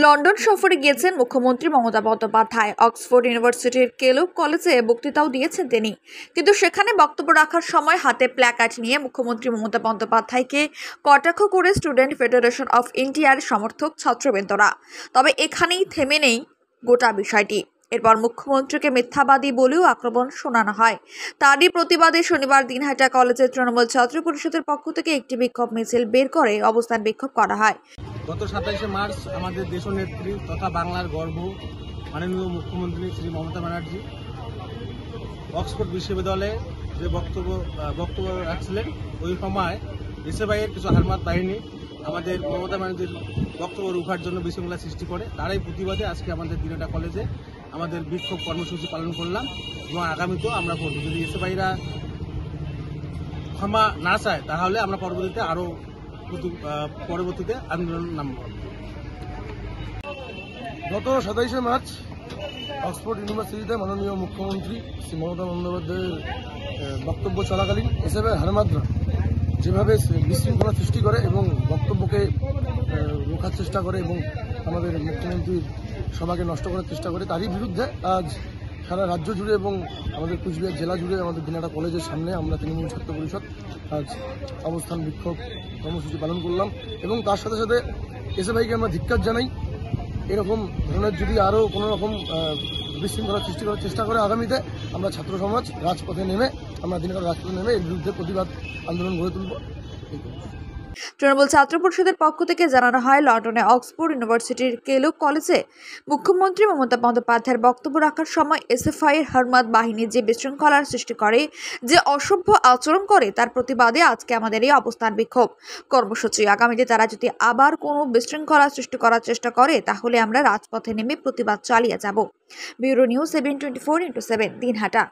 London সফরে গিয়েছেন মুখ্যমন্ত্রী মমতা বন্দ্যোপাধ্যায়। অক্সফোর্ড ইউনিভার্সিটির কেলুগ কলেজে বক্তৃতাও দিয়েছেন তিনি, কিন্তু সেখানে বক্তব্য রাখার সময় হাতে প্ল্যাকার্ড নিয়ে মুখ্যমন্ত্রী মমতা বন্দ্যোপাধ্যায়কে কটাক্ষ করে স্টুডেন্ট ফেডারেশন অফ ইন্ডিয়ার সমর্থক ছাত্রবৃন্দরা। তবে এখানেই থেমে নেই গোটা বিষয়টি। এরপর মুখ্যমন্ত্রীকে মিথ্যাবাদী বলেও আক্রমণ শোনানো হয়। তারই প্রতিবাদে শনিবার দিনহাটা কলেজের তৃণমূল ছাত্র পরিষদের পক্ষ থেকে একটি বিক্ষোভ মিছিল বের করে অবস্থান বিক্ষোভ করা হয়। গত 27শে মার্চ আমাদের দেশনেত্রী তথা বাংলার গর্ব মাননীয় মুখ্যমন্ত্রী শ্রী মমতা ব্যানার্জি অক্সফোর্ড বিশ্ববিদ্যালয়ে যে বক্তব্য রাখছিলেন, ওই সময় এসএফআইয়ের কিছু হারমাত বাহিনী আমাদের মমতা ব্যানার্জির বক্তব্য রুখার জন্য বিশৃঙ্খলা সৃষ্টি করে। তারই প্রতিবাদে আজকে আমাদের দিনহাটা কলেজে আমাদের বিক্ষোভ কর্মসূচি পালন করলাম এবং আগামীতেও আমরা করব। যদি এসএফআইরা ক্ষমা না চায় তাহলে আমরা পরবর্তীতে আন্দোলন নামব। গত 27শে মার্চ অক্সফোর্ড ইউনিভার্সিটিতে মাননীয় মুখ্যমন্ত্রী শ্রী মমতা বন্দ্যোপাধ্যায়ের বক্তব্য চলাকালীন এসএফআই হারমাতরা যেভাবে বিশৃঙ্খলা সৃষ্টি করে এবং বক্তব্যকে রোখার চেষ্টা করে এবং আমাদের মুখ্যমন্ত্রীর সভাকে নষ্ট করার চেষ্টা করে, তারই বিরুদ্ধে আজ সারা রাজ্য জুড়ে এবং আমাদের কুচবিহার জেলা জুড়ে আমাদের দিনহাটা কলেজের সামনে আমরা তৃণমূল ছাত্র পরিষদ আজ অবস্থান বিক্ষোভ কর্মসূচি পালন করলাম এবং তার সাথে সাথে এসএফআইকে আমরা ধিক্কার জানাই। এরকম ধরনের যদি আরও কোনো রকম বিশৃঙ্খলা সৃষ্টি করার চেষ্টা করে আগামীতে আমরা ছাত্র সমাজ দিনহাটা রাজপথে নেমে এর বিরুদ্ধে প্রতিবাদ আন্দোলন গড়ে তুলব। তৃণমূল ছাত্র পরিষদের পক্ষ থেকে জানানো হয়, লন্ডনে অক্সফোর্ড ইউনিভার্সিটির কেলুগ কলেজে মুখ্যমন্ত্রী মমতা বন্দ্যোপাধ্যায়ের বক্তব্য রাখার সময় এসএফআইয়ের হারমাত বাহিনী যে বিশৃঙ্খলার সৃষ্টি করে, যে অসভ্য আচরণ করে, তার প্রতিবাদে আজকে আমাদের এই অবস্থান বিক্ষোভ কর্মসূচি। আগামীতে তারা যদি আবার কোনো বিশৃঙ্খলা সৃষ্টি করার চেষ্টা করে তাহলে আমরা রাজপথে নেমে প্রতিবাদ চালিয়ে যাব। Bureau news 724x7 Dinhata.